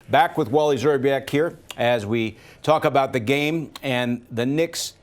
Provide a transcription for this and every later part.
Back with Wally Zerbiak here as we talk about the game and the Knicks.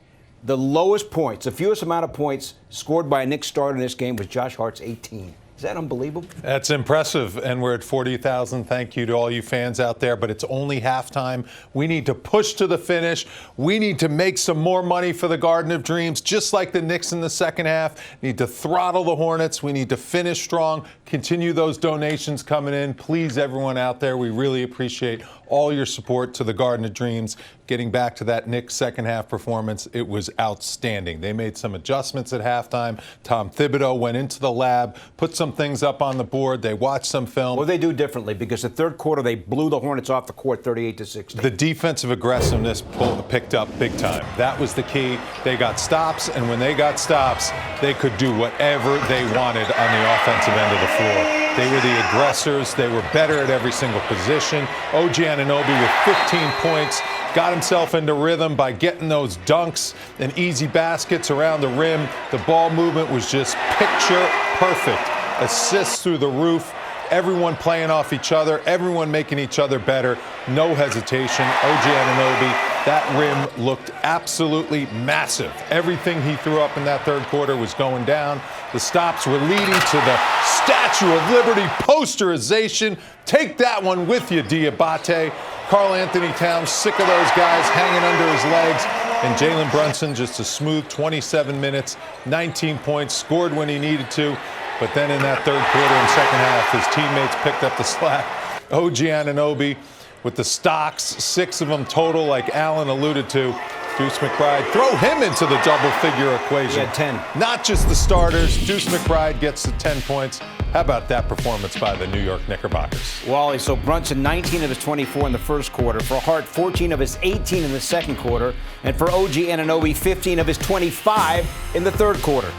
The lowest points, the fewest amount of points scored by a Knicks starter in this game was Josh Hart's 18. Is that unbelievable? That's impressive, and we're at 40,000. Thank you to all you fans out there, but it's only halftime. We need to push to the finish. We need to make some more money for the Garden of Dreams, just like the Knicks in the second half. Need to throttle the Hornets. We need to finish strong, continue those donations coming in. Please, everyone out there, we really appreciate all your support to the Garden of Dreams. Getting back to that Knicks second half performance, it was outstanding. They made some adjustments at halftime. Tom Thibodeau went into the lab, put some things up on the board. They watched some film. What did they do differently? Because the third quarter, they blew the Hornets off the court 38-16. The defensive aggressiveness picked up big time. That was the key. They got stops, and when they got stops, they could do whatever they wanted on the offensive end of the floor. They were the aggressors. They were better at every single position. OG Anunoby with 15 points. Got himself into rhythm by getting those dunks and easy baskets around the rim. The ball movement was just picture perfect. Assists through the roof. Everyone playing off each other. Everyone making each other better. No hesitation. OG Anunoby, that rim looked absolutely massive. Everything he threw up in that third quarter was going down. The stops were leading to the Statue of Liberty posterization. Take that one with you, Diabate. Karl-Anthony Towns, sick of those guys hanging under his legs. And Jalen Brunson, just a smooth 27 minutes, 19 points, scored when he needed to. But then in that third quarter and second half, his teammates picked up the slack. OG Anunoby with the stocks, 6 of them total, like Allen alluded to. Deuce McBride, throw him into the double-figure equation. He had 10. Not just the starters. Deuce McBride gets the 10 points. How about that performance by the New York Knickerbockers? Wally, so Brunson, 19 of his 24 in the first quarter. For Hart, 14 of his 18 in the second quarter. And for OG Anunoby, 15 of his 25 in the third quarter.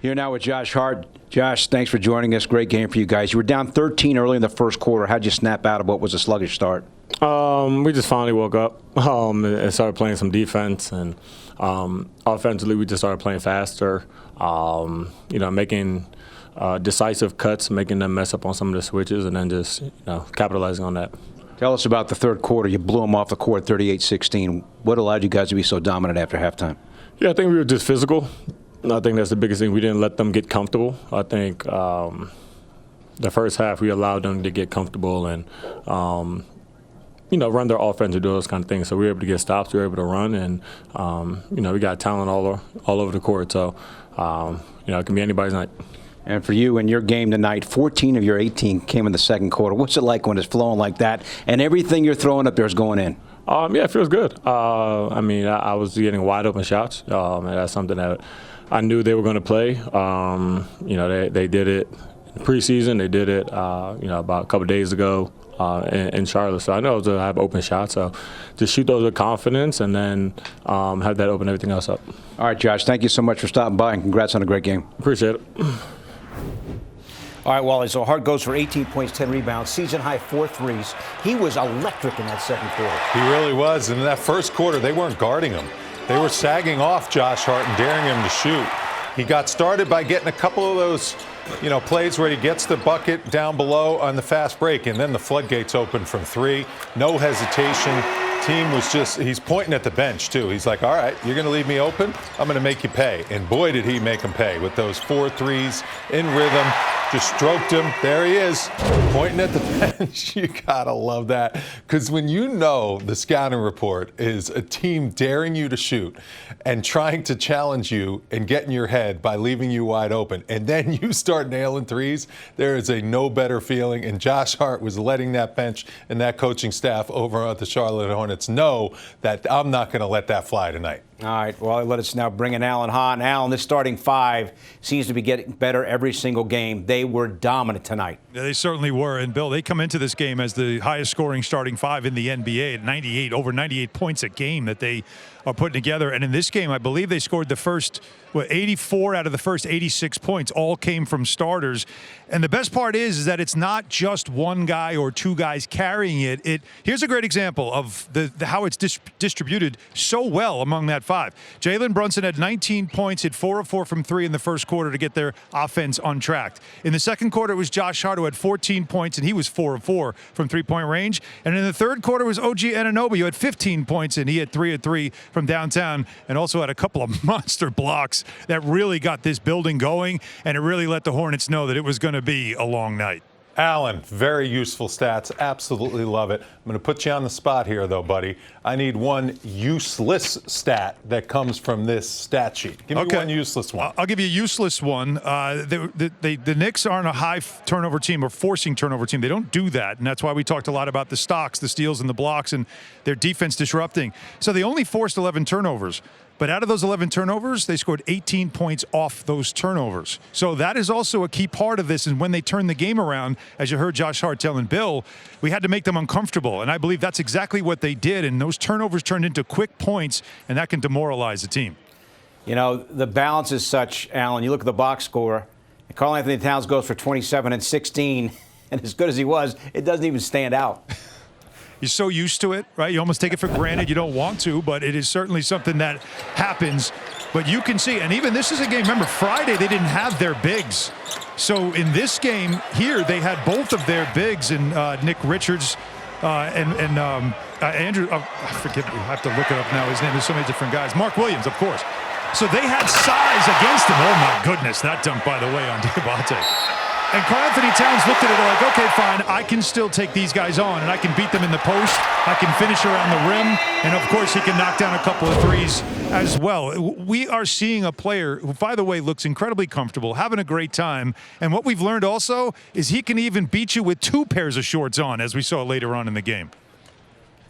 Here now with Josh Hart. Josh, thanks for joining us. Great game for you guys. You were down 13 early in the first quarter. How'd you snap out of what was a sluggish start? We just finally woke up and started playing some defense. And offensively, we just started playing faster, making decisive cuts, making them mess up on some of the switches, and then just capitalizing on that. Tell us about the third quarter. You blew them off the court 38-16. What allowed you guys to be so dominant after halftime? Yeah, I think we were just physical. I think that's the biggest thing. We didn't let them get comfortable. I think the first half we allowed them to get comfortable and, run their offense and do those kind of things. So we were able to get stops, we were able to run, and, we got talent all over the court. So, it can be anybody's night. And for you in your game tonight, 14 of your 18 came in the second quarter. What's it like when it's flowing like that and everything you're throwing up there is going in? Yeah, it feels good. I was getting wide open shots, and that's something that I knew they were going to play. They did it in preseason. They did it, about a couple days ago in Charlotte. So I know to have open shots. So just shoot those with confidence and then have that open everything else up. All right, Josh, thank you so much for stopping by, and congrats on a great game. Appreciate it. All right, Wally, so Hart goes for 18 points, 10 rebounds, season-high 4 threes. He was electric in that second quarter. He really was. And in that first quarter, they weren't guarding him. They were sagging off Josh Hart and daring him to shoot. He got started by getting a couple of those, plays where he gets the bucket down below on the fast break, and then the floodgates open from 3. No hesitation. Team was he's pointing at the bench, too. He's like, all right, you're going to leave me open? I'm going to make you pay. And boy, did he make him pay with those 4 threes in rhythm. Just stroked him. There he is, pointing at the bench. You got to love that. Because when the scouting report is a team daring you to shoot and trying to challenge you and get in your head by leaving you wide open, and then you start nailing threes, there is a no better feeling. And Josh Hart was letting that bench and that coaching staff over at the Charlotte Hornets know that I'm not going to let that fly tonight. All right, well, let us now bring in Alan Hahn. Alan, this starting 5 seems to be getting better every single game. They were dominant tonight. Yeah, they certainly were. And, Bill, they come into this game as the highest-scoring starting 5 in the NBA at over 98 points a game that they are putting together. And in this game, I believe they scored the first 84 out of the first 86 points all came from starters. And the best part is that it's not just one guy or 2 guys carrying it. Here's a great example of how it's distributed so well among that 5. Jalen Brunson had 19 points, hit 4 of 4 from 3 in the first quarter to get their offense on track. In the second quarter, it was Josh Hart who had 14 points, and he was 4 of 4 from three-point range. And in the third quarter was OG Anunoby, who had 15 points, and he had 3 of 3 from downtown, and also had a couple of monster blocks that really got this building going, and it really let the Hornets know that it was going to be a long night. Alan, very useful stats. Absolutely love it. I'm going to put you on the spot here, though, buddy. I need one useless stat that comes from this stat sheet. Give me one useless one. I'll give you a useless one. The Knicks aren't a high turnover team or forcing turnover team. They don't do that, and that's why we talked a lot about the stocks, the steals, and the blocks, and their defense disrupting. So they only forced 11 turnovers. But out of those 11 turnovers, they scored 18 points off those turnovers. So that is also a key part of this. And when they turn the game around, as you heard Josh Hart telling Bill, we had to make them uncomfortable. And I believe that's exactly what they did. And those turnovers turned into quick points, and that can demoralize the team. You know, the balance is such, Alan. You look at the box score, and Karl-Anthony Towns goes for 27 and 16. And as good as he was, it doesn't even stand out. You're so used to it, right? You almost take it for granted. You don't want to, but it is certainly something that happens. But you can see, and even this is a game, remember, Friday they didn't have their bigs. So in this game here, they had both of their bigs, and Nick Richards and Andrew, I forget, we have to look it up now. His name is so many different guys. Mark Williams, of course. So they had size against him. Oh, my goodness, that dunk, by the way, on Diabate. And Karl-Anthony Towns looked at it like, okay, fine, I can still take these guys on, and I can beat them in the post. I can finish around the rim, and of course, he can knock down a couple of threes as well. We are seeing a player who, by the way, looks incredibly comfortable, having a great time. And what we've learned also is he can even beat you with 2 pairs of shorts on, as we saw later on in the game.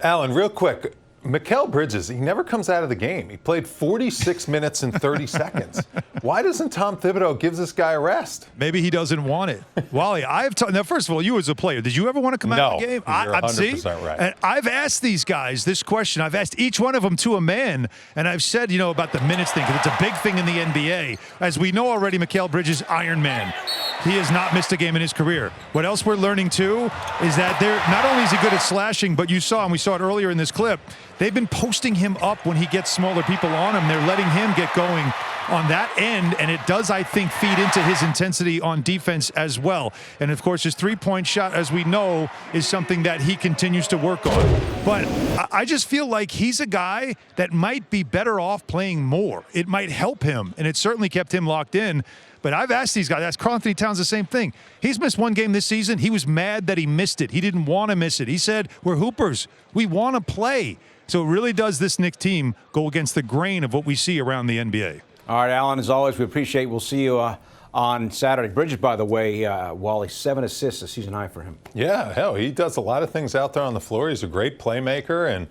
Alan, real quick. Mikal Bridges, he never comes out of the game. He played 46 minutes and 30 seconds. Why doesn't Tom Thibodeau give this guy a rest? Maybe he doesn't want it. Wally, now, first of all, you as a player, did you ever want to come out of the game? No, you're 100% right. And I've asked these guys this question. I've asked each one of them to a man, and I've said, about the minutes thing, because it's a big thing in the NBA. As we know already, Mikal Bridges, Iron Man. He has not missed a game in his career. What else we're learning, too, is that not only is he good at slashing, but you saw, and we saw it earlier in this clip, they've been posting him up when he gets smaller people on him. They're letting him get going on that end, and it does, I think, feed into his intensity on defense as well. And, of course, his three-point shot, as we know, is something that he continues to work on. But I just feel like he's a guy that might be better off playing more. It might help him, and it certainly kept him locked in. But I've asked these guys, asked Karl-Anthony Towns the same thing. He's missed one game this season. He was mad that he missed it. He didn't want to miss it. He said, we're hoopers. We want to play. So it really does this Knicks team go against the grain of what we see around the NBA. All right, Alan, as always, we appreciate it. We'll see you on Saturday. Bridges, by the way, Wally, 7 assists, a season high for him. Yeah, hell, he does a lot of things out there on the floor. He's a great playmaker, and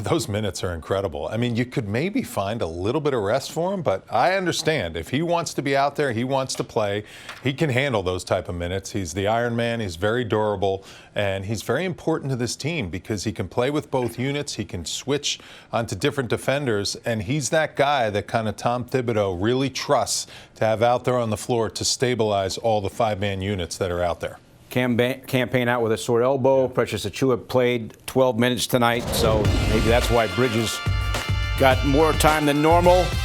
those minutes are incredible. I mean, you could maybe find a little bit of rest for him, but I understand. If he wants to be out there, he wants to play, he can handle those type of minutes. He's the Iron Man. He's very durable, and he's very important to this team because he can play with both units. He can switch onto different defenders, and he's that guy that kind of Tom Thibodeau really trusts to have out there on the floor to stabilize all the 5-man units that are out there. Campaign out with a sore elbow. Precious Achiuwa played 12 minutes tonight, so maybe that's why Bridges got more time than normal.